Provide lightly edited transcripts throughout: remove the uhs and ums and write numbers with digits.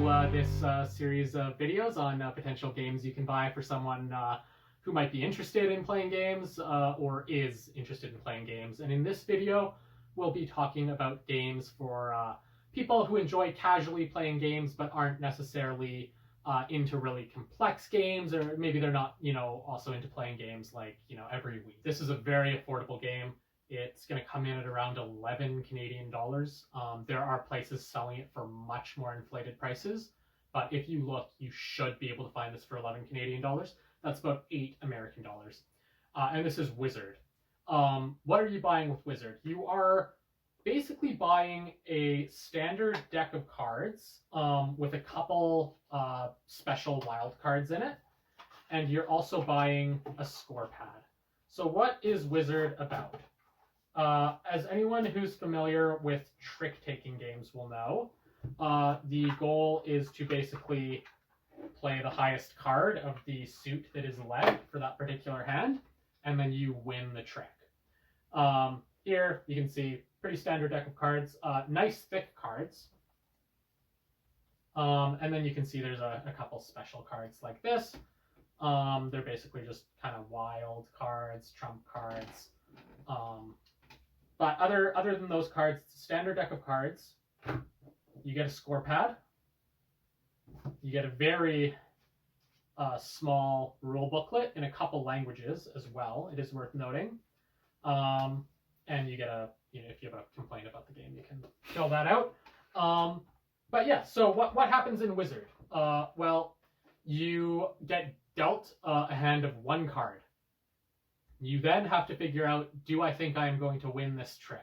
to this series of videos on potential games you can buy for someone who might be interested in playing games or is interested in playing games. And in this video, we'll be talking about games for people who enjoy casually playing games but aren't necessarily into really complex games, or maybe they're not, also into playing games like, every week. This is a very affordable game. It's going to come in at around 11 Canadian dollars. There are places selling it for much more inflated prices, but if you look, you should be able to find this for 11 Canadian dollars. That's about 8 American dollars. And this is Wizard. What are you buying with Wizard? You are basically buying a standard deck of cards with a couple special wild cards in it, and you're also buying a score pad. So what is Wizard about? As anyone who's familiar with trick-taking games will know, the goal is to basically play the highest card of the suit that is led for that particular hand, and then you win the trick. Here you can see pretty standard deck of cards, nice thick cards. And then you can see there's a couple special cards like this. They're basically just kind of wild cards, trump cards. But other than those cards, it's a standard deck of cards. You get a score pad. You get a very small rule booklet in a couple languages as well. It is worth noting. And you get if you have a complaint about the game, you can fill that out. But yeah, so what happens in Wizard? Well, you get dealt a hand of one card. You then have to figure out, do I think I am going to win this trick?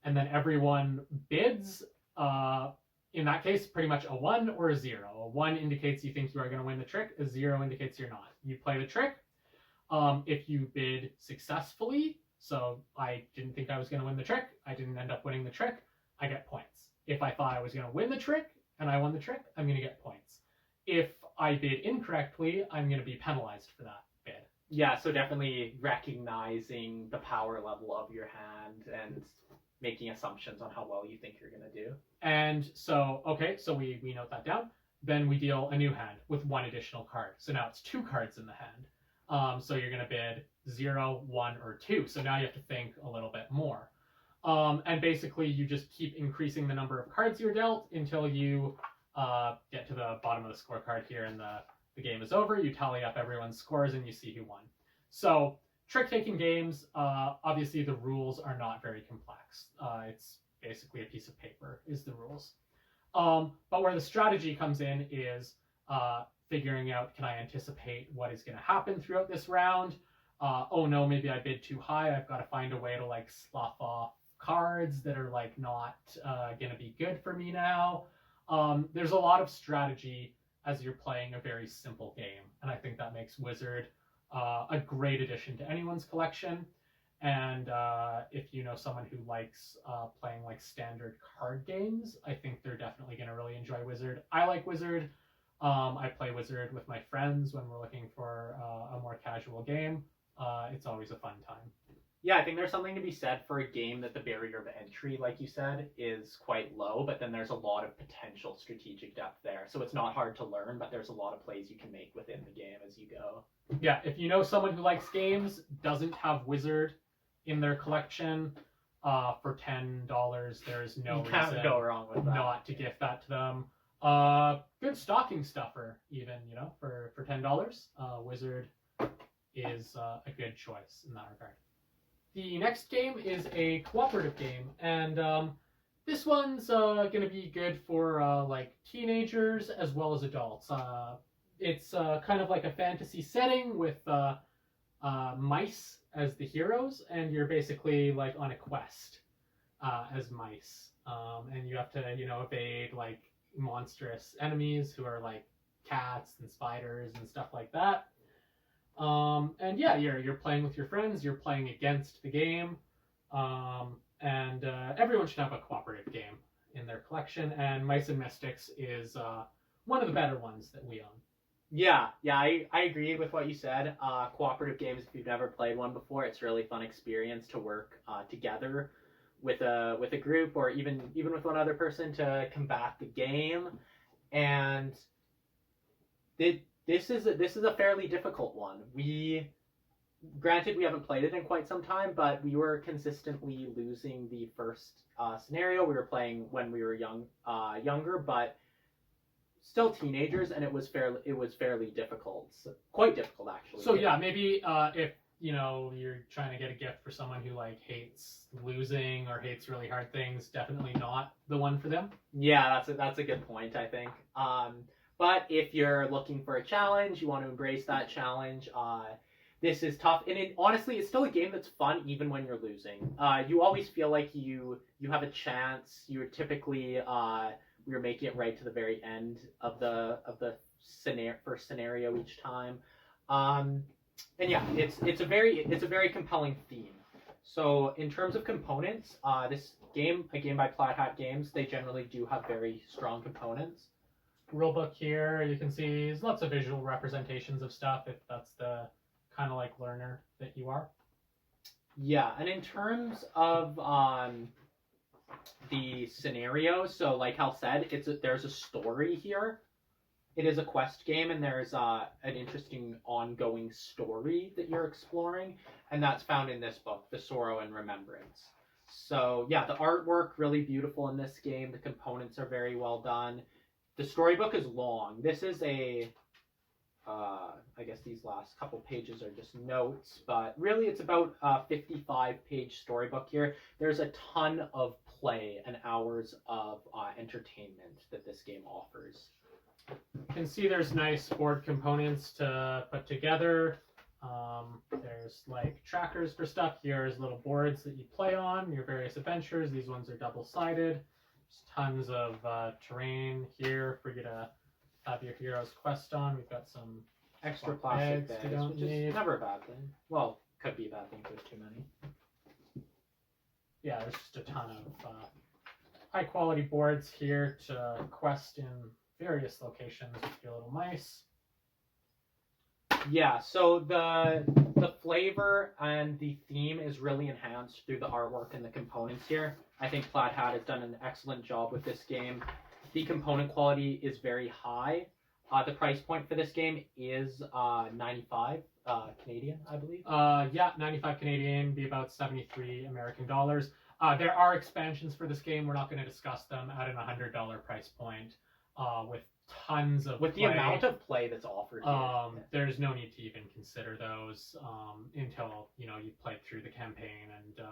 And then everyone bids. In that case, pretty much a 1 or a 0. A 1 indicates you think you are going to win the trick. A 0 indicates you're not. You play the trick. If you bid successfully, so I didn't think I was going to win the trick, I didn't end up winning the trick, I get points. If I thought I was going to win the trick and I won the trick, I'm going to get points. If I bid incorrectly, I'm going to be penalized for that bid. Yeah, so definitely recognizing the power level of your hand and making assumptions on how well you think you're going to do. And so, okay, so we note that down. Then we deal a new hand with 1 additional card. So now it's 2 cards in the hand. So you're going to bid 0, 1, or 2. So now you have to think a little bit more. And basically, you just keep increasing the number of cards you're dealt until you get to the bottom of the scorecard here, and the game is over. You tally up everyone's scores, and you see who won. So trick-taking games, obviously the rules are not very complex. It's basically a piece of paper is the rules. But where the strategy comes in is figuring out, can I anticipate what is going to happen throughout this round? Oh no, maybe I bid too high. I've got to find a way to slough off cards that are not going to be good for me now. There's a lot of strategy as you're playing a very simple game, and I think that makes Wizard a great addition to anyone's collection. And if you know someone who likes playing standard card games, I think they're definitely going to really enjoy Wizard. I like Wizard. I play Wizard with my friends when we're looking for a more casual game. It's always a fun time. Yeah, I think there's something to be said for a game that the barrier of entry, like you said, is quite low, but then there's a lot of potential strategic depth there. So it's not hard to learn, but there's a lot of plays you can make within the game as you go. Yeah, if you know someone who likes games, doesn't have Wizard in their collection, for $10, there's no reason go wrong with that. Not to gift that to them. Good stocking stuffer, even, for $10. Wizard is a good choice in that regard. The next game is a cooperative game, and this one's going to be good for teenagers as well as adults. It's kind of like a fantasy setting with mice as the heroes, and you're basically on a quest as mice, and you have to evade monstrous enemies who are cats and spiders and stuff like that. And yeah, you're playing with your friends, you're playing against the game, and everyone should have a cooperative game in their collection, and Mice and Mystics is one of the better ones that we own. Yeah, I agree with what you said. Cooperative games, if you've never played one before, it's a really fun experience to work together with a group, or even with one other person to combat the game. And this is a fairly difficult one. Granted, we haven't played it in quite some time, but we were consistently losing the first scenario. We were playing when we were younger, but still teenagers, and it was fairly difficult, quite difficult actually. So yeah, maybe if you're trying to get a gift for someone who like hates losing or hates really hard things, definitely not the one for them. Yeah, that's a good point, I think. But if you're looking for a challenge, you want to embrace that challenge. This is tough, and honestly, it's still a game that's fun even when you're losing. You always feel like you have a chance. You're typically you're making it right to the very end of the first scenario each time. And yeah, it's a very compelling theme. So in terms of components, this game, a game by Plaid Hat Games, they generally do have very strong components. Rulebook here, you can see there's lots of visual representations of stuff if that's the kind of like learner that you are. Yeah, and in terms of the scenario, so like Hal said, there's a story here. It is a quest game, and there's an interesting ongoing story that you're exploring, and that's found in this book, The Sorrow and Remembrance. So yeah, the artwork really beautiful in this game. The components are very well done. The storybook is long. This is I guess these last couple pages are just notes, but really it's about a 55-page storybook here. There's a ton of play and hours of entertainment that this game offers. You can see there's nice board components to put together. There's like trackers for stuff. Here's little boards that you play on, your various adventures. These ones are double-sided. There's tons of terrain here for you to have your hero's quest on. We've got some extra plastic bags, which is need. Never a bad thing. Well, could be a bad thing if there's too many. Yeah, there's just a ton of high-quality boards here to quest in various locations with your little mice. Yeah, so the flavor and the theme is really enhanced through the artwork and the components here. I think Plaid Hat has done an excellent job with this game. The component quality is very high. The price point for this game is 95 Canadian, I believe. Yeah, 95 Canadian, be about 73 American dollars. There are expansions for this game. We're not going to discuss them at an $100 price point with tons of with play. The amount of play that's offered here. There's no need to even consider those until you've played through the campaign and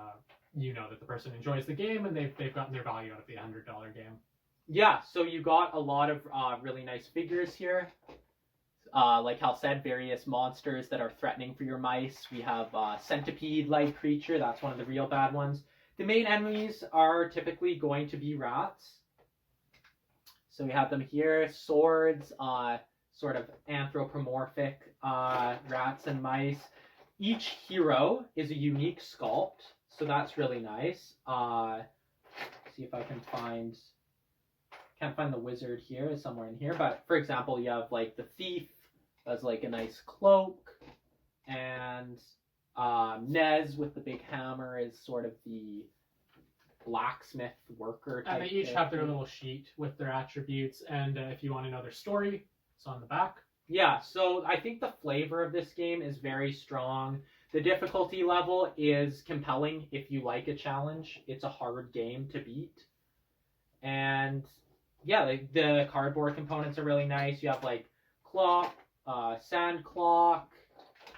you know that the person enjoys the game and they've gotten their value out of the $100 game. Yeah, so you got a lot of really nice figures here. Like Hal said, various monsters that are threatening for your mice. We have centipede-like creature. That's one of the real bad ones. The main enemies are typically going to be rats. So we have them here. Swords, sort of anthropomorphic rats and mice. Each hero is a unique sculpt, so that's really nice. See if I can find... Can't find the wizard here. It's somewhere in here. But for example, you have like the thief has like a nice cloak, and Nez with the big hammer is sort of the blacksmith worker type. And they each have their little sheet with their attributes, and if you want to know their story, it's on the back. Yeah, so I think the flavor of this game is very strong. The difficulty level is compelling if you like a challenge. It's a hard game to beat. And yeah, the cardboard components are really nice. You have like clock, sand clock,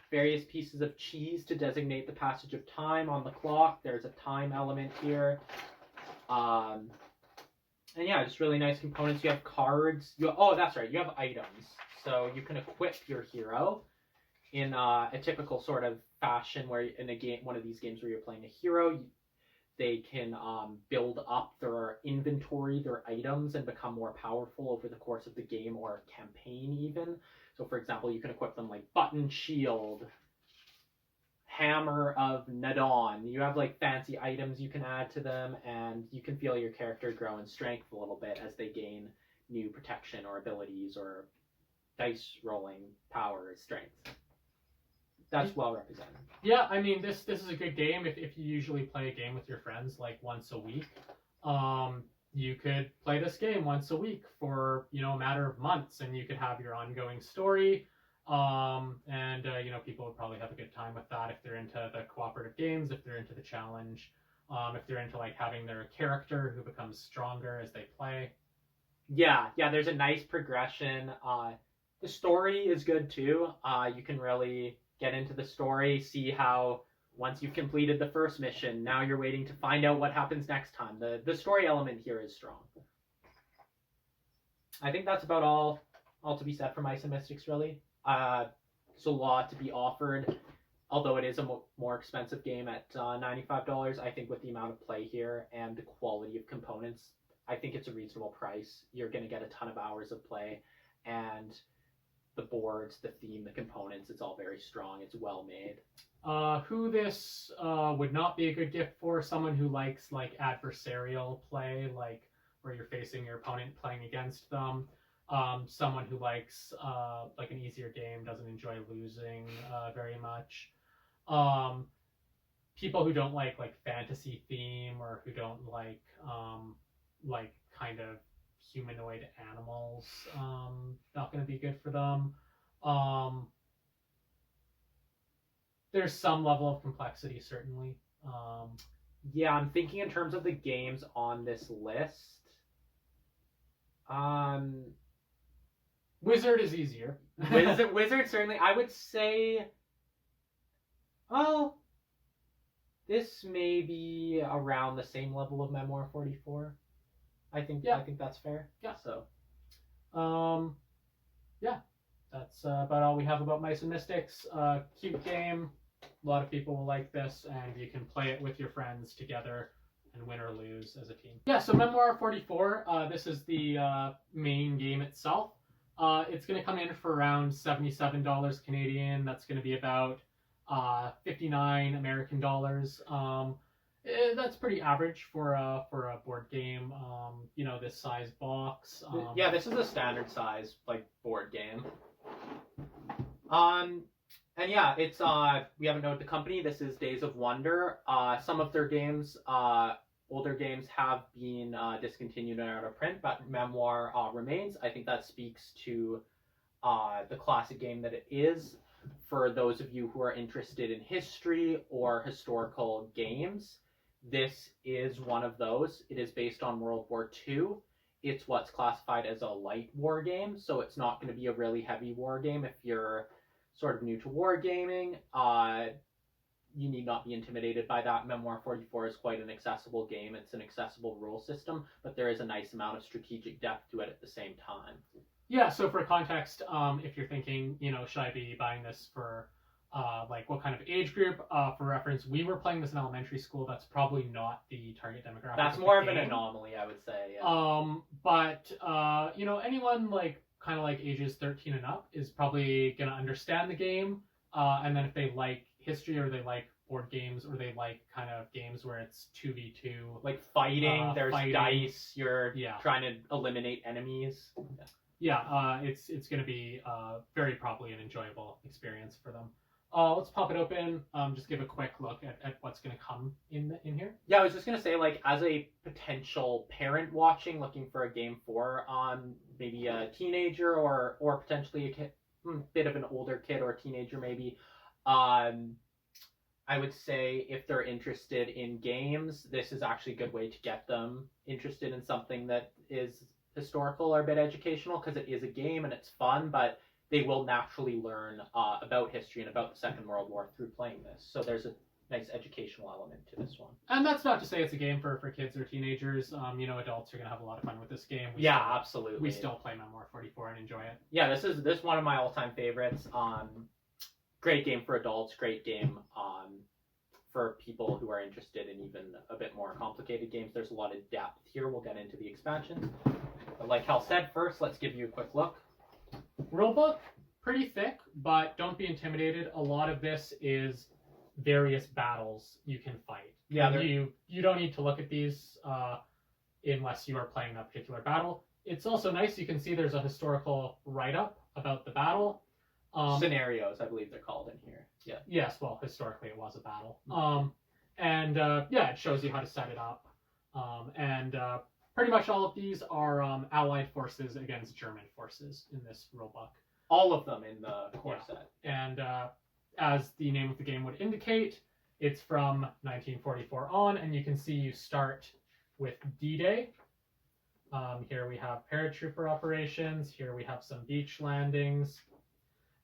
various pieces of cheese to designate the passage of time on the clock. There's a time element here. And yeah, just really nice components. You have cards. Oh, that's right. You have items. So you can equip your hero in a typical sort of fashion where in a game, one of these games where you're playing a hero, they can build up their inventory, their items, and become more powerful over the course of the game or campaign even. So for example, you can equip them like Button Shield, Hammer of Nadon. You have like fancy items you can add to them, and you can feel your character grow in strength a little bit as they gain new protection or abilities or dice rolling power or strength. That's well represented. Yeah, I mean this is a good game if you usually play a game with your friends like once a week. you could play this game once a week for, a matter of months, and you could have your ongoing story. People would probably have a good time with that if they're into the cooperative games, if they're into the challenge, if they're into like having their character who becomes stronger as they play. Yeah, there's a nice progression. The story is good too. You can really get into the story, see how once you've completed the first mission, now you're waiting to find out what happens next time. The story element here is strong. I think that's about all to be said for Mice and Mystics, really. There's a lot to be offered, although it is a more expensive game at $95. I think with the amount of play here and the quality of components, I think it's a reasonable price. You're going to get a ton of hours of play, and the boards, the theme, the components, it's all very strong. It's well made. Who this would not be a good gift for? Someone who likes like adversarial play, like where you're facing your opponent playing against them. Someone who likes like an easier game, doesn't enjoy losing very much. People who don't like fantasy theme, or who don't like kind of humanoid animals, not going to be good for them. There's some level of complexity, certainly. Yeah, I'm thinking in terms of the games on this list. Wizard is easier. Wizard certainly. I would say, this may be around the same level of Memoir 44. I think that's fair. Yeah. So, that's about all we have about Mice and Mystics. Cute game. A lot of people will like this, and you can play it with your friends together and win or lose as a team. Yeah, so Memoir 44, this is the main game itself. It's going to come in for around $77 Canadian. That's going to be about 59 American dollars. That's pretty average for a board game. This size box. yeah, this is a standard size board game. And yeah, it's we haven't noted the company. This is Days of Wonder. Some of their games, older games, have been discontinued and out of print, but Memoir remains. I think that speaks to the classic game that it is. For those of you who are interested in history or historical games, this is one of those. It is based on World War II. It's what's classified as a light war game, so it's not going to be a really heavy war game. If you're sort of new to wargaming, you need not be intimidated by that. Memoir 44 is quite an accessible game. It's an accessible rule system, but there is a nice amount of strategic depth to it at the same time. Yeah, so for context, if you're thinking, should I be buying this for what kind of age group? For reference, we were playing this in elementary school. That's probably not the target demographic. That's more of an anomaly, I would say. Yeah. But anyone kind of ages 13 and up is probably going to understand the game. And then if they like history, or they like board games, or they like kind of games where it's 2v2. Like fighting, there's dice, you're trying to eliminate enemies. Yeah, it's going to be very probably an enjoyable experience for them. Let's pop it open. Just give a quick look at what's going to come in here. Yeah, I was just going to say, as a potential parent watching, looking for a game for maybe a teenager or potentially a kid, bit of an older kid or teenager maybe, I would say if they're interested in games, this is actually a good way to get them interested in something that is historical or a bit educational, because it is a game and it's fun, but they will naturally learn about history and about the Second World War through playing this. So there's a nice educational element to this one. And that's not to say it's a game for kids or teenagers. Adults are going to have a lot of fun with this game. Absolutely. We still play Memoir 44 and enjoy it. Yeah, this is one of my all-time favorites. Great game for adults, great game for people who are interested in even a bit more complicated games. There's a lot of depth here. We'll get into the expansions. But like Hal said, first, let's give you a quick look. Rulebook, pretty thick, but don't be intimidated. A lot of this is various battles you can fight. Yeah, you don't need to look at these unless you are playing that particular battle. It's also nice, you can see there's a historical write-up about the battle. Scenarios, I believe they're called in here. Yeah. Yes, well, historically it was a battle. It shows you how to set it up. pretty much all of these are Allied forces against German forces in this rulebook. All of them in the core set. And as the name of the game would indicate, it's from 1944 on, and you can see you start with D-Day. Here we have paratrooper operations. Here we have some beach landings.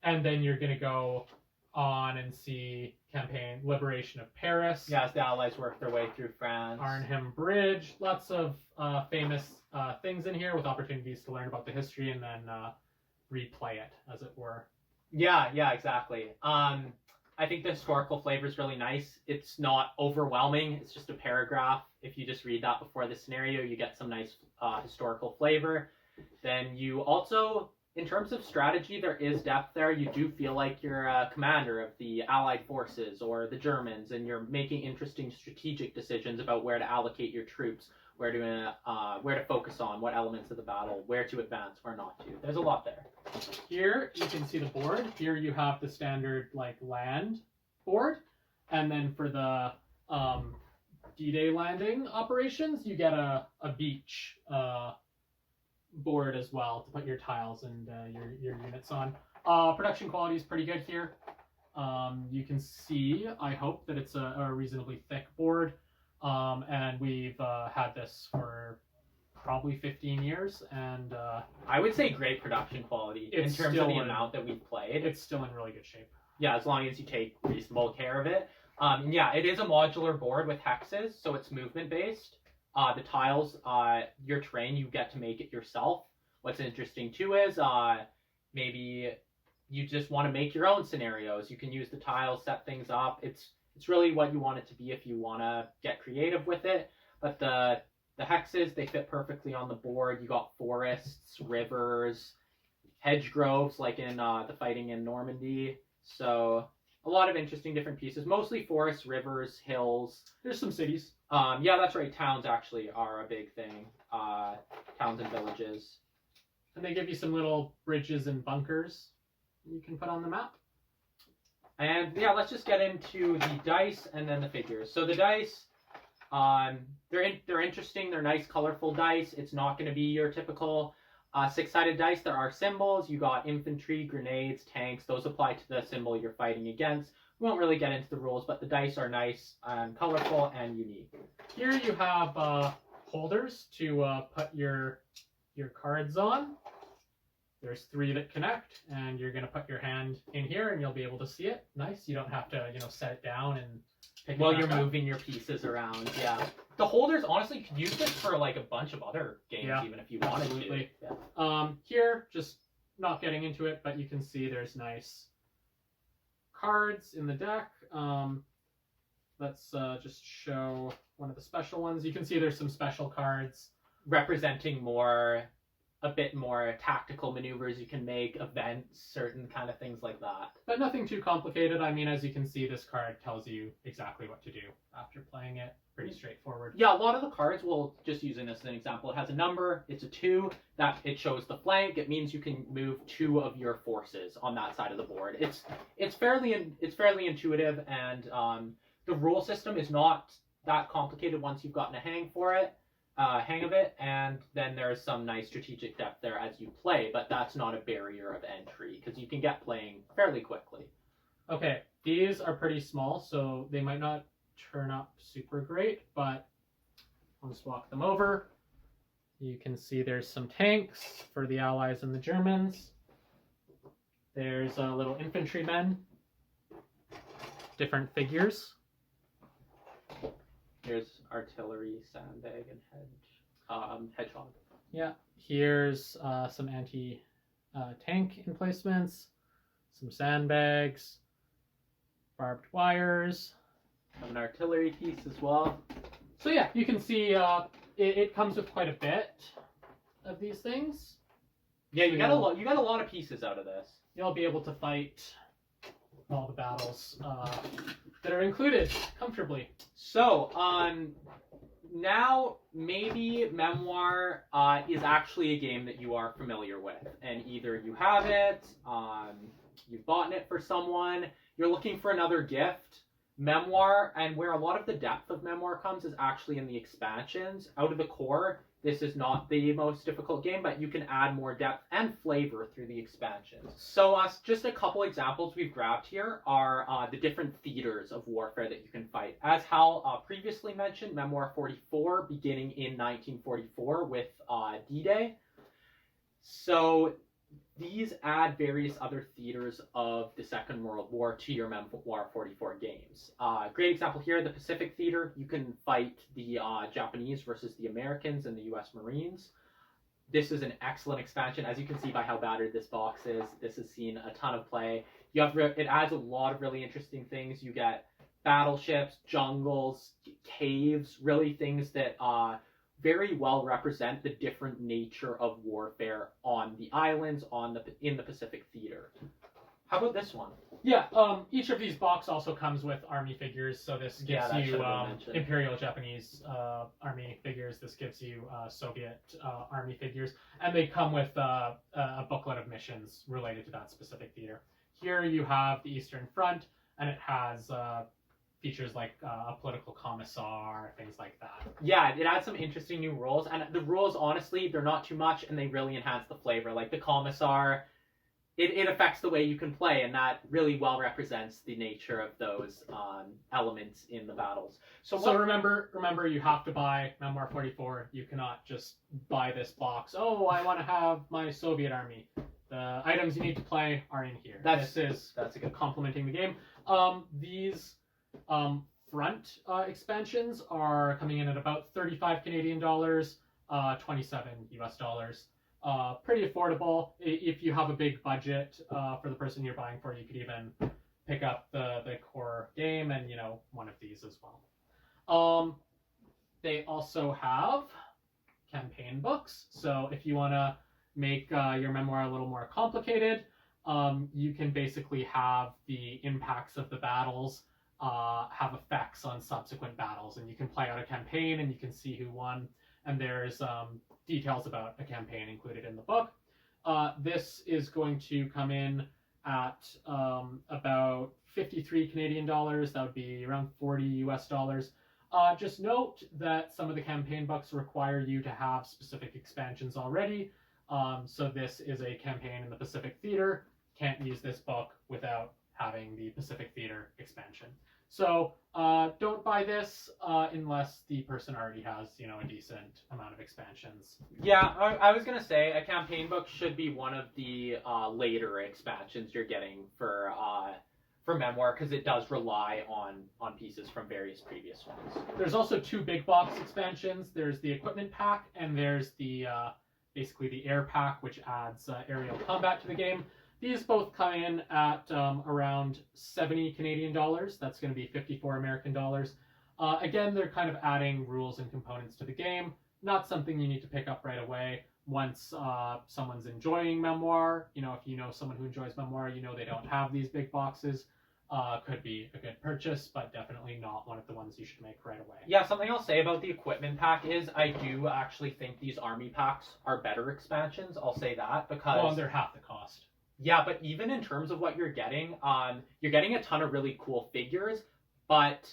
And then you're going to go on and see campaign Liberation of Paris. Yeah, as the Allies work their way through France. Arnhem Bridge. Lots of famous things in here with opportunities to learn about the history and then replay it, as it were. Yeah, exactly. I think the historical flavor is really nice. It's not overwhelming. It's just a paragraph. If you just read that before the scenario, you get some nice historical flavor. Then you also, in terms of strategy, there is depth there. You do feel like you're a commander of the Allied forces or the Germans, and you're making interesting strategic decisions about where to allocate your troops, where to focus on, what elements of the battle, where to advance, where not to. There's a lot there. Here you can see the board. Here you have the standard land board, and then for the D-Day landing operations, you get a beach board as well to put your tiles and your units on. Production quality is pretty good here. You can see, I hope, that it's a reasonably thick board, and we've had this for probably 15 years, and I would say great production quality in terms of the amount that we've played. It's still in really good shape. Yeah, as long as you take reasonable care of it. Yeah, it is a modular board with hexes, so it's movement based. The tiles, your terrain, you get to make it yourself. What's interesting too is maybe you just want to make your own scenarios. You can use the tiles, set things up. It's really what you want it to be if you want to get creative with it. But the hexes, they fit perfectly on the board. You got forests, rivers, hedge groves, like in the fighting in Normandy. So a lot of interesting different pieces. Mostly forests, rivers, hills. There's some cities. Yeah, that's right. Towns actually are a big thing. Towns and villages. And they give you some little bridges and bunkers you can put on the map. And yeah, let's just get into the dice and then the figures. So the dice, they're interesting. They're nice, colorful dice. It's not going to be your typical six-sided dice. There are symbols. You got infantry, grenades, tanks. Those apply to the symbol you're fighting against. We won't really get into the rules, but the dice are nice and colorful and unique. Here you have holders to put your cards on. There's 3 that connect, and you're going to put your hand in here, and you'll be able to see it. Nice. You don't have to, set it down and pick it While back you're up. moving your pieces around, yeah. The holders, honestly, you could use this for like a bunch of other games, even if you wanted absolutely. to. Yeah. Here, just not getting into it, but you can see there's nice cards in the deck. Let's just show one of the special ones. You can see there's some special cards representing a bit more tactical maneuvers you can make, events, certain kind of things like that. But nothing too complicated. I mean, as you can see, this card tells you exactly what to do after playing it. Pretty straightforward. Yeah, a lot of the cards, we'll just using this as an example, it has a number, it's a 2, that it shows the flank. It means you can move 2 of your forces on that side of the board. It's fairly intuitive, and the rule system is not that complicated once you've gotten a hang of it, and then there's some nice strategic depth there as you play, but that's not a barrier of entry, because you can get playing fairly quickly. Okay, these are pretty small, so they might not turn up super great, but I'll just walk them over. You can see there's some tanks for the Allies and the Germans. There's little infantrymen, different figures. Here's artillery, sandbag, and hedgehog. Yeah, here's some anti-tank emplacements, some sandbags, barbed wires. Have an artillery piece as well. So yeah, you can see it comes with quite a bit of these things. Yeah, you got a lot of pieces out of this. You'll be able to fight all the battles that are included comfortably. So, now maybe Memoir is actually a game that you are familiar with, and either you have it, you've bought it for someone, you're looking for another gift. Memoir, and where a lot of the depth of Memoir comes, is actually in the expansions. Out of the core, this is not the most difficult game, but you can add more depth and flavor through the expansions. So just a couple examples we've grabbed here are the different theaters of warfare that you can fight. As Hal previously mentioned, Memoir 44 beginning in 1944 with D-Day. So these add various other theaters of the Second World War to your Memoir 44 games. Great example here, the Pacific Theater. You can fight the Japanese versus the Americans and the U.S. Marines. This is an excellent expansion. As you can see by how battered this box is, this has seen a ton of play. It adds a lot of really interesting things. You get battleships, jungles, caves, really things that very well represent the different nature of warfare on the islands, in the Pacific Theater. How about this one? Yeah, each of these boxes also comes with army figures. So this gives you Imperial Japanese army figures. This gives you Soviet army figures. And they come with a booklet of missions related to that specific theater. Here you have the Eastern Front, and it has features like a political commissar, things like that. Yeah, it adds some interesting new rules, and the rules, honestly, they're not too much, and they really enhance the flavor. Like the commissar, it affects the way you can play, and that really well represents the nature of those elements in the battles. So remember, you have to buy Memoir 44. You cannot just buy this box. Oh, I want to have my Soviet army. The items you need to play are in here. That's a good complementing the game. These front expansions are coming in at about 35 Canadian dollars, 27 US dollars. Pretty affordable. If you have a big budget for the person you're buying for, you could even pick up the core game and one of these as well. They also have campaign books. So if you want to make your memoir a little more complicated, you can basically have the impacts of the battles have effects on subsequent battles, and you can play out a campaign and you can see who won, and there's details about a campaign included in the book. This is going to come in at about 53 Canadian dollars. That would be around 40 US dollars. Just note that some of the campaign books require you to have specific expansions already. So this is a campaign in the Pacific Theater. Can't use this book without having the Pacific Theater expansion. So don't buy this unless the person already has, a decent amount of expansions. Yeah, I was gonna say a campaign book should be one of the later expansions you're getting for Memoir, because it does rely on pieces from various previous ones. There's also two big box expansions. There's the equipment pack, and there's the basically the air pack, which adds aerial combat to the game. These both come in at around 70 Canadian dollars. That's going to be 54 American dollars. Again, they're kind of adding rules and components to the game. Not something you need to pick up right away. Once someone's enjoying Memoir, if you know someone who enjoys Memoir, they don't have these big boxes. Could be a good purchase, but definitely not one of the ones you should make right away. Yeah, something I'll say about the equipment pack is I do actually think these army packs are better expansions. I'll say that because... Well, they're half the cost. Yeah, but even in terms of what you're getting a ton of really cool figures, but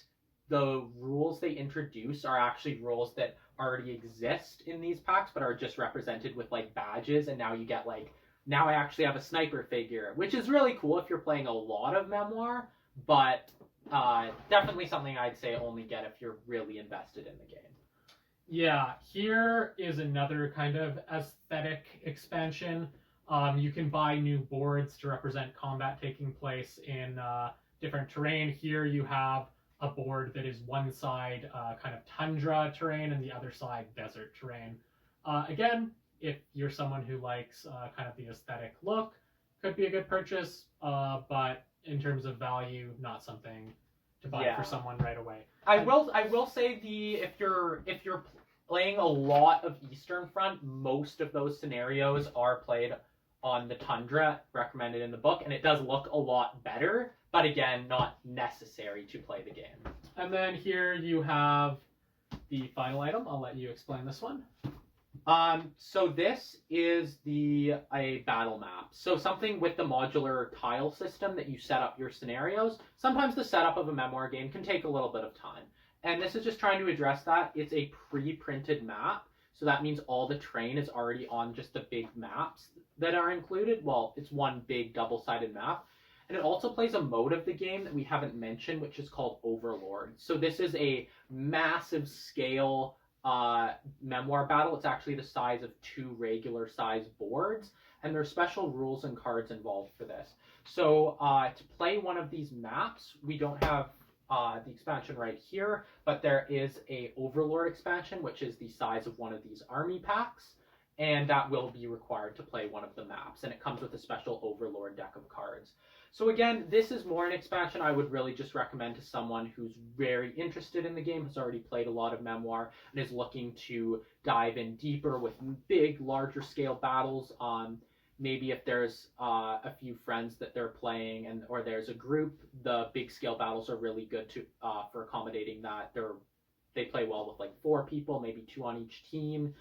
the rules they introduce are actually rules that already exist in these packs, but are just represented with like badges, and now you get like, now I actually have a sniper figure, which is really cool if you're playing a lot of Memoir, but definitely something I'd say only get if you're really invested in the game. Yeah, here is another kind of aesthetic expansion. You can buy new boards to represent combat taking place in different terrain. Here you have a board that is one side kind of tundra terrain and the other side desert terrain. Again, if you're someone who likes kind of the aesthetic look, could be a good purchase, but in terms of value, not something to buy for someone right away. I will say if you're playing a lot of Eastern Front, most of those scenarios are played on the tundra recommended in the book, and it does look a lot better, but again, not necessary to play the game. And then here you have the final item. I'll let you explain this one. So this is a battle map. So something with the modular tile system that you set up your scenarios. Sometimes the setup of a memoir game can take a little bit of time. And this is just trying to address that. It's a pre-printed map. So that means all the terrain is already on just the big maps that are included. Well, it's one big double-sided map. And it also plays a mode of the game that we haven't mentioned, which is called Overlord. So this is a massive scale memoir battle. It's actually the size of 2 regular size boards, and there's special rules and cards involved for this. So to play one of these maps, we don't have the expansion right here, but there is a Overlord expansion, which is the size of one of these army packs, and that will be required to play one of the maps, and it comes with a special Overlord deck of cards. So again, this is more an expansion I would really just recommend to someone who's very interested in the game, has already played a lot of Memoir, and is looking to dive in deeper with big, larger scale battles. Maybe if there's a few friends that they're playing, or there's a group, the big scale battles are really good for accommodating that. They play well with like 4 people, maybe 2 on each team.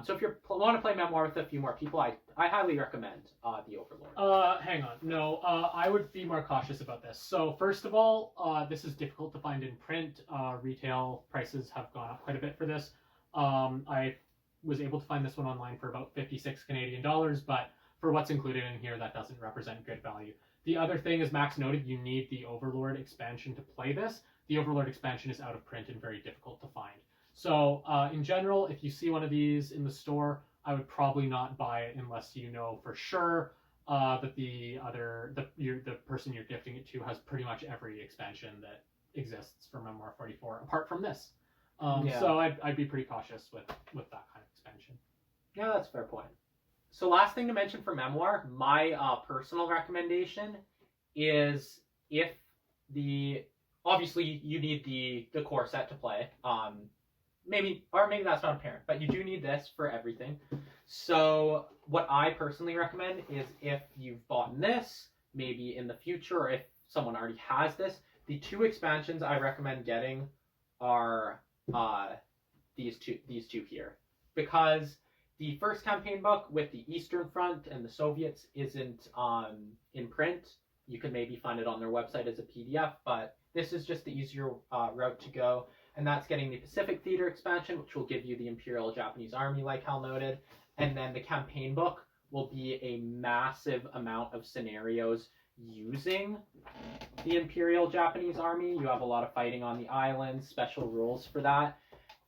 So if you want to play Memoir with a few more people, I highly recommend the Overlord. Hang on. No, I would be more cautious about this. So first of all, this is difficult to find in print. Retail prices have gone up quite a bit for this. I was able to find this one online for about 56 Canadian dollars, but for what's included in here, that doesn't represent good value. The other thing, as Max noted, you need the Overlord expansion to play this. The Overlord expansion is out of print and very difficult to find. So in general, if you see one of these in the store, I would probably not buy it unless you know for sure that the person you're gifting it to has pretty much every expansion that exists for Memoir 44, apart from this. So I'd be pretty cautious with that kind of expansion. Yeah, that's a fair point. So last thing to mention for Memoir, my personal recommendation is obviously you need the core set to play. Maybe that's not apparent, but you do need this for everything. So what I personally recommend is if you've bought this, maybe in the future, or if someone already has this, the 2 expansions I recommend getting are these two here. Because the first campaign book with the Eastern Front and the Soviets isn't in print. You can maybe find it on their website as a PDF, but this is just the easier route to go. And that's getting the Pacific Theater expansion, which will give you the Imperial Japanese Army, like Hal noted. And then the campaign book will be a massive amount of scenarios using the Imperial Japanese Army. You have a lot of fighting on the islands, special rules for that.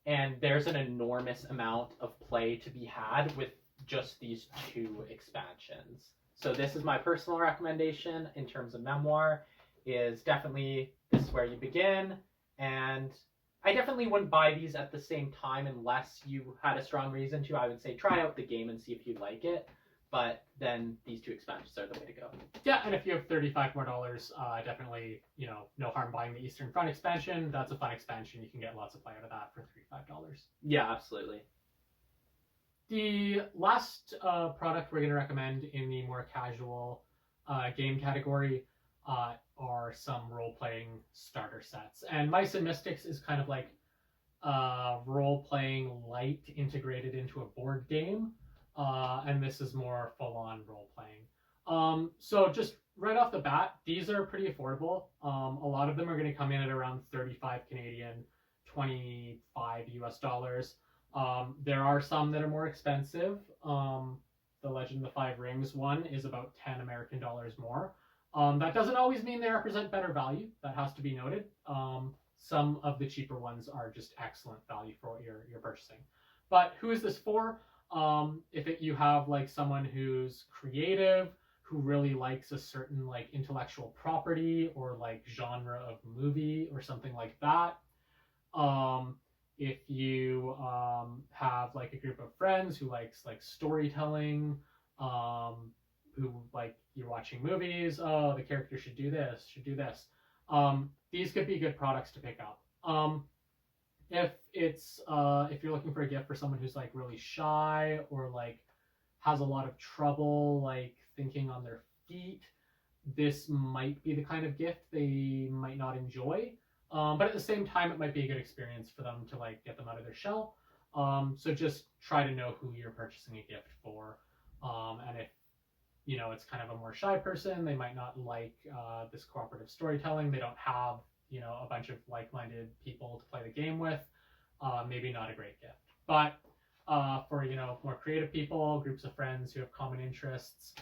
And there's an enormous amount of play to be had with just these 2 expansions. So this is my personal recommendation in terms of Memoir, is definitely this is where you begin. And I definitely wouldn't buy these at the same time unless you had a strong reason to. I would say try out the game and see if you like it. But then these 2 expansions are the way to go. Yeah, and if you have $35 more, definitely, no harm buying the Eastern Front expansion. That's a fun expansion. You can get lots of play out of that for $35. Yeah, absolutely. The last product we're going to recommend in the more casual game category are some role-playing starter sets. And Mice and Mystics is kind of like role-playing light integrated into a board game. And this is more full-on role-playing. So just right off the bat, these are pretty affordable. A lot of them are going to come in at around 35 Canadian, 25 US dollars. There are some that are more expensive. The Legend of the Five Rings one is about 10 American dollars more. That doesn't always mean they represent better value. That has to be noted. Some of the cheaper ones are just excellent value for what you're purchasing. But who is this for? If you have like someone who's creative, who really likes a certain like intellectual property or like genre of movie or something like that. If you have like a group of friends who likes like storytelling, who like you're watching movies, the character should do this, these could be good products to pick up. If you're looking for a gift for someone who's like really shy or like has a lot of trouble like thinking on their feet, this might be the kind of gift they might not enjoy. But at the same time, it might be a good experience for them to like get them out of their shell. So just try to know who you're purchasing a gift for. And if it's kind of a more shy person, they might not like this cooperative storytelling. They don't have a bunch of like-minded people to play the game with. Maybe not a great gift. But for more creative people, groups of friends who have common interests,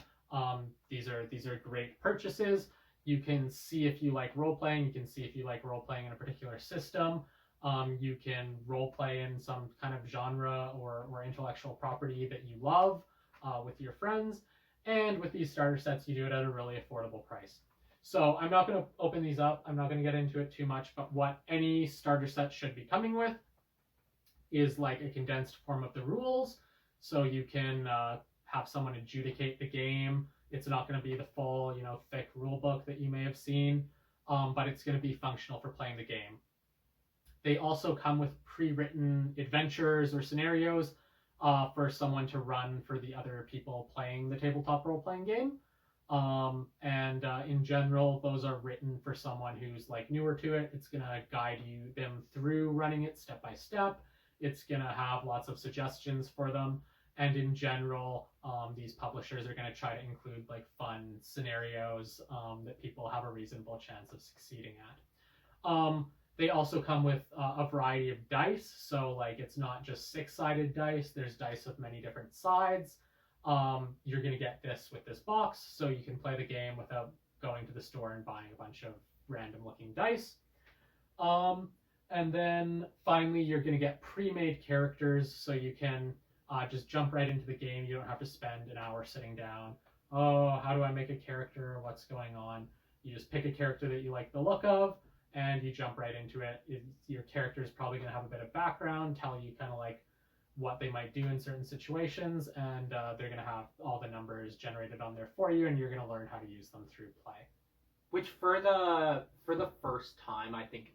these are great purchases. You can see if you like role playing. You can see if you like role playing in a particular system. You can role play in some kind of genre or intellectual property that you love with your friends. And with these starter sets, you do it at a really affordable price. So I'm not going to open these up. I'm not going to get into it too much, but what any starter set should be coming with is like a condensed form of the rules. So you can have someone adjudicate the game. It's not going to be the full, thick rule book that you may have seen, but it's going to be functional for playing the game. They also come with pre-written adventures or scenarios for someone to run for the other people playing the tabletop role-playing game. And in general, those are written for someone who's like newer to it. It's going to guide them through running it step by step. It's going to have lots of suggestions for them. And in general, these publishers are going to try to include like fun scenarios that people have a reasonable chance of succeeding at. They also come with a variety of dice. So like it's not just 6-sided dice. There's dice with many different sides. You're going to get this with this box, so you can play the game without going to the store and buying a bunch of random looking dice. And then finally, you're going to get pre-made characters, so you can just jump right into the game. You don't have to spend an hour sitting down. Oh, how do I make a character? What's going on? You just pick a character that you like the look of, and you jump right into it. Your character is probably going to have a bit of background, tell you kind of like what they might do in certain situations, and they're going to have all the numbers generated on there for you, and you're going to learn how to use them through play. Which for the first time, I think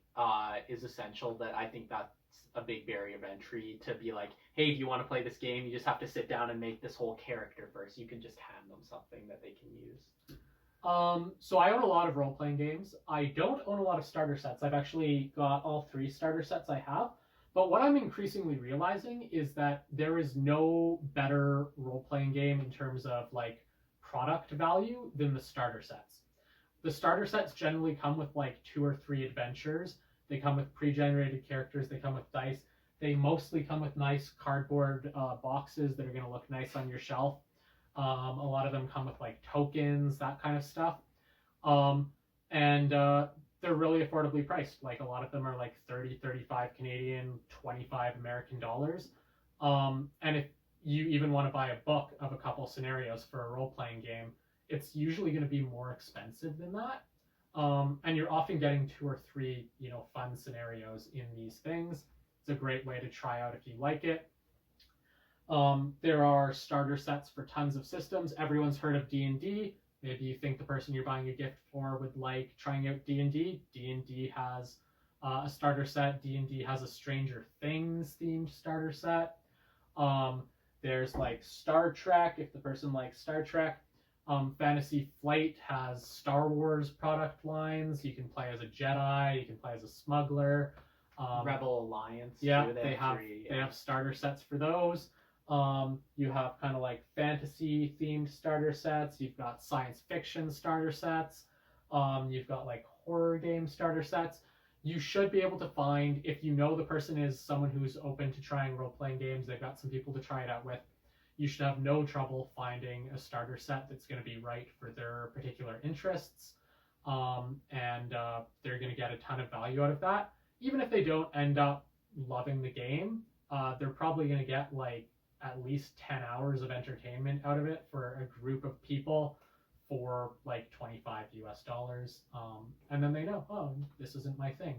is essential. That I think that's a big barrier of entry to be like, hey, do you want to play this game? You just have to sit down and make this whole character first. You can just hand them something that they can use. So I own a lot of role-playing games. I don't own a lot of starter sets. I've actually got all 3 starter sets I have. But what I'm increasingly realizing is that there is no better role-playing game in terms of like product value than the starter sets. The starter sets generally come with like 2 or 3 adventures. They come with pre-generated characters. They come with dice. They mostly come with nice cardboard boxes that are going to look nice on your shelf. A lot of them come with like tokens, that kind of stuff. And they're really affordably priced. Like a lot of them are like 30, 35 Canadian, 25 American dollars. And if you even want to buy a book of a couple scenarios for a role-playing game, it's usually going to be more expensive than that. And you're often getting 2 or 3, fun scenarios in these things. It's a great way to try out if you like it. There are starter sets for tons of systems. Everyone's heard of D&D. Maybe you think the person you're buying a gift for would like trying out D&D. D&D has a starter set. D&D has a Stranger Things themed starter set. There's like Star Trek, if the person likes Star Trek. Fantasy Flight has Star Wars product lines. You can play as a Jedi. You can play as a smuggler. Rebel Alliance. Yeah, too. they have starter sets for those. You have kind of like fantasy themed starter sets. You've got science fiction starter sets. You've got like horror game starter sets. You should be able to find, if you know the person is someone who's open to trying role-playing games, they've got some people to try it out with, you should have no trouble finding a starter set that's going to be right for their particular interests. And they're going to get a ton of value out of that. Even if they don't end up loving the game, they're probably going to get like at least 10 hours of entertainment out of it for a group of people for like $25 US. And then they know, oh, this isn't my thing.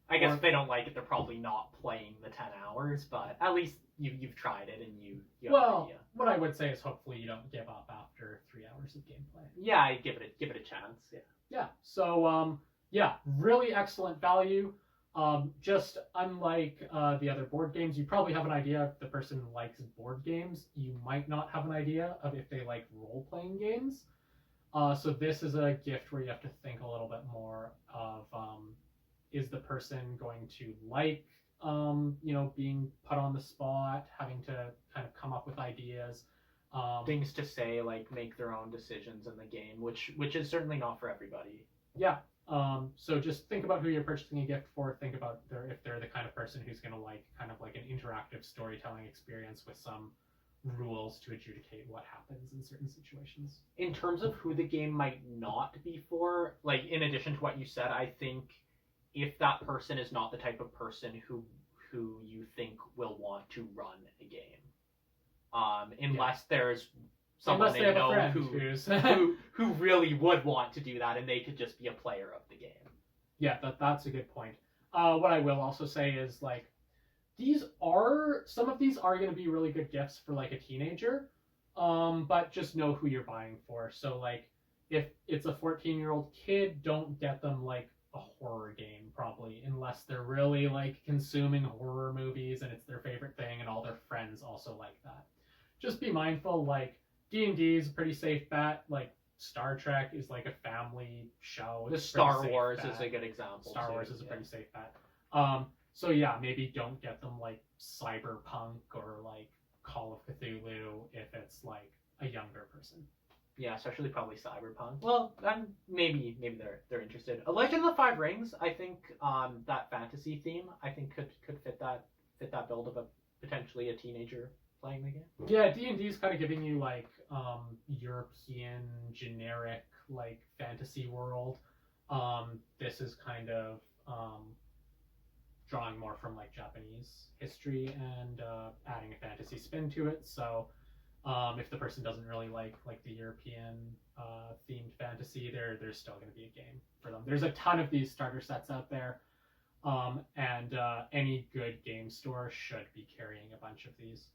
I guess if they don't like it, they're probably not playing the 10 hours, but at least you've tried it and you have an idea. What I would say is hopefully you don't give up after 3 hours of gameplay. Yeah, I give it a chance. Yeah. Yeah. So really excellent value. Just unlike the other board games, you probably have an idea if the person likes board games. You might not have an idea of if they like role-playing games. So this is a gift where you have to think a little bit more of, is the person going to like being put on the spot, having to kind of come up with ideas. Things to say, like make their own decisions in the game, which is certainly not for everybody. Yeah. So just think about who you're purchasing a gift for. Think about if they're the kind of person who's going to like kind of like an interactive storytelling experience with some rules to adjudicate what happens in certain situations. In terms of who the game might not be for, like in addition to what you said, I think if that person is not the type of person who you think will want to run a game, unless there's someone they know who really would want to do that, and they could just be a player of the game. Yeah, that's a good point. What I will also say is like some of these are going to be really good gifts for like a teenager, but just know who you're buying for. So like if it's a 14-year-old kid, don't get them like a horror game probably, unless they're really like consuming horror movies and it's their favorite thing and all their friends also like that. Just be mindful, like D&D is a pretty safe bet. Like Star Trek is like a family show. The Star Wars is a good example. Star Wars is a pretty safe bet. So yeah, maybe don't get them like Cyberpunk or like Call of Cthulhu if it's like a younger person. Yeah, especially probably Cyberpunk. Well, then maybe they're interested. A Legend of the Five Rings, I think that fantasy theme, I think could fit that build of a potentially a teenager playing the game. Yeah, D&D is kind of giving you like European generic like fantasy world. This is kind of drawing more from like Japanese history and adding a fantasy spin to it. So if the person doesn't really like the European themed fantasy, there's still going to be a game for them. There's a ton of these starter sets out there, and any good game store should be carrying a bunch of these.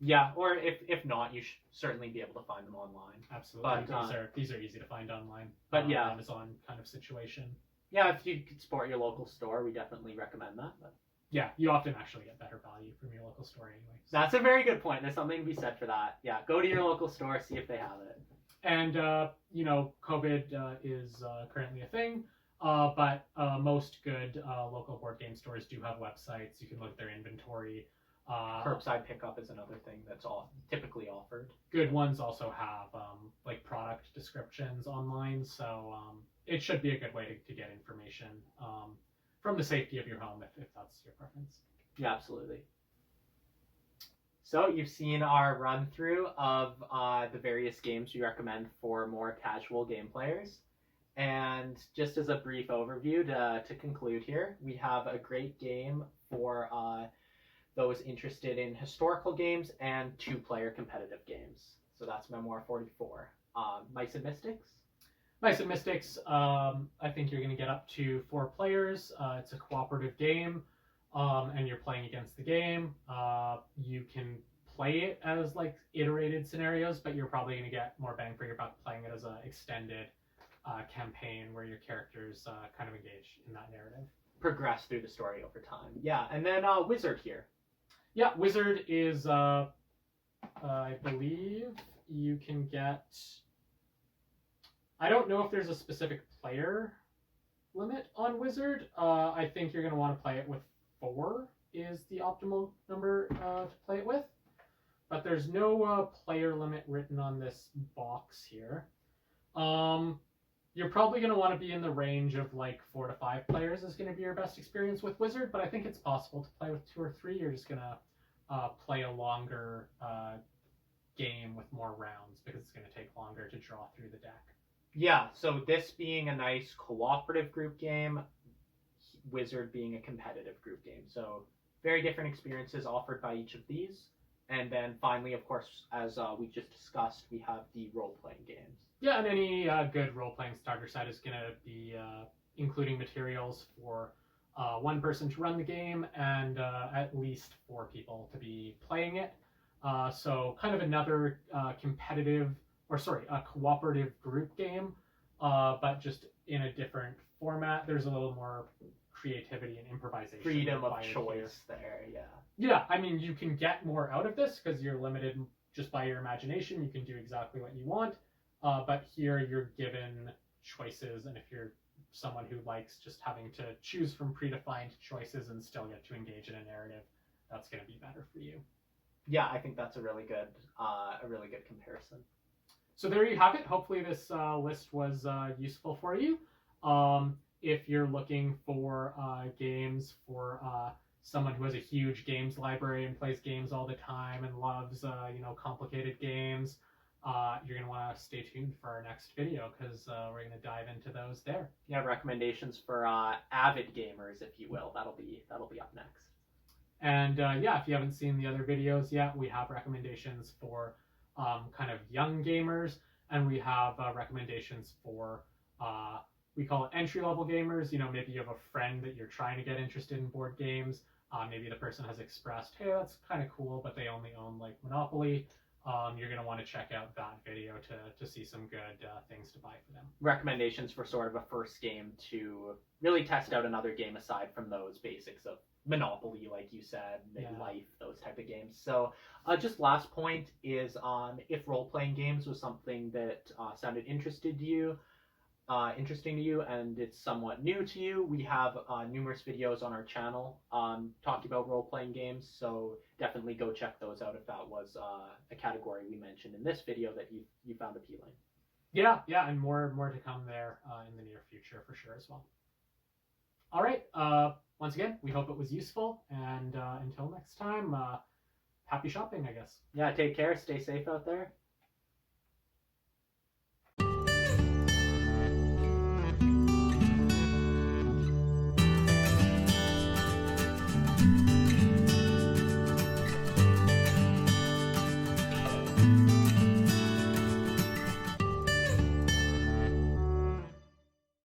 Yeah, or if not, you should certainly be able to find them online. Absolutely, but, these are easy to find online. But yeah, Amazon kind of situation. Yeah, if you could support your local store, we definitely recommend that. But yeah, you often actually get better value from your local store anyway. So. That's a very good point. There's something to be said for that. Yeah, go to your local store, see if they have it. And COVID is currently a thing, but most good local board game stores do have websites. You can look at their inventory. Curbside pickup is another thing that's typically offered. Good ones also have like product descriptions online, so it should be a good way to get information from the safety of your home if that's your preference. Yeah, absolutely. So you've seen our run through of the various games we recommend for more casual game players. And just as a brief overview to conclude here, we have a great game for those interested in historical games and 2-player competitive games. So that's Memoir 44. Mice and Mystics? Mice and Mystics, I think you're going to get up to 4 players. It's a cooperative game, and you're playing against the game. You can play it as like iterated scenarios, but you're probably going to get more bang for your buck playing it as an extended campaign where your characters kind of engage in that narrative. Progress through the story over time. Yeah, and then Wizard here. Yeah, Wizard is, I believe you can get... I don't know if there's a specific player limit on Wizard. I think you're going to want to play it with 4 is the optimal number to play it with. But there's no player limit written on this box here. You're probably going to want to be in the range of like 4 to 5 players is going to be your best experience with Wizard, but I think it's possible to play with 2 or 3. You're just going to play a longer game with more rounds because it's going to take longer to draw through the deck. Yeah, so this being a nice cooperative group game, Wizard being a competitive group game. So very different experiences offered by each of these. And then finally, of course, as we just discussed, we have the role-playing games. Yeah, and any good role-playing starter set is going to be including materials for 1 person to run the game and at least 4 people to be playing it. So kind of another a cooperative group game, but just in a different format. There's a little more creativity and improvisation. Freedom of choice there, yeah. Yeah, I mean, you can get more out of this because you're limited just by your imagination. You can do exactly what you want, but here you're given choices, and if you're someone who likes just having to choose from predefined choices and still get to engage in a narrative, that's going to be better for you. Yeah, I think that's a really good comparison. So there you have it. Hopefully this list was useful for you. If you're looking for games for someone who has a huge games library and plays games all the time and loves complicated games, you're going to want to stay tuned for our next video because we're going to dive into those there. Yeah, recommendations for avid gamers, if you will. That'll be up next. And if you haven't seen the other videos yet, we have recommendations for kind of young gamers, and we have recommendations for we call it entry-level gamers. Maybe you have a friend that you're trying to get interested in board games. Maybe the person has expressed, hey, that's kind of cool, but they only own like Monopoly. You're going to want to check out that video to see some good things to buy for them. Recommendations for sort of a first game to really test out another game aside from those basics of Monopoly, like you said, Life, those type of games. So just last point is if role-playing games was something that sounded interesting to you and it's somewhat new to you, we have numerous videos on our channel talking about role-playing games, so definitely go check those out if that was a category we mentioned in this video that you found appealing. Yeah, and more to come there in the near future for sure as well. All right, once again, we hope it was useful, and until next time, happy shopping, I guess. Yeah, take care, stay safe out there.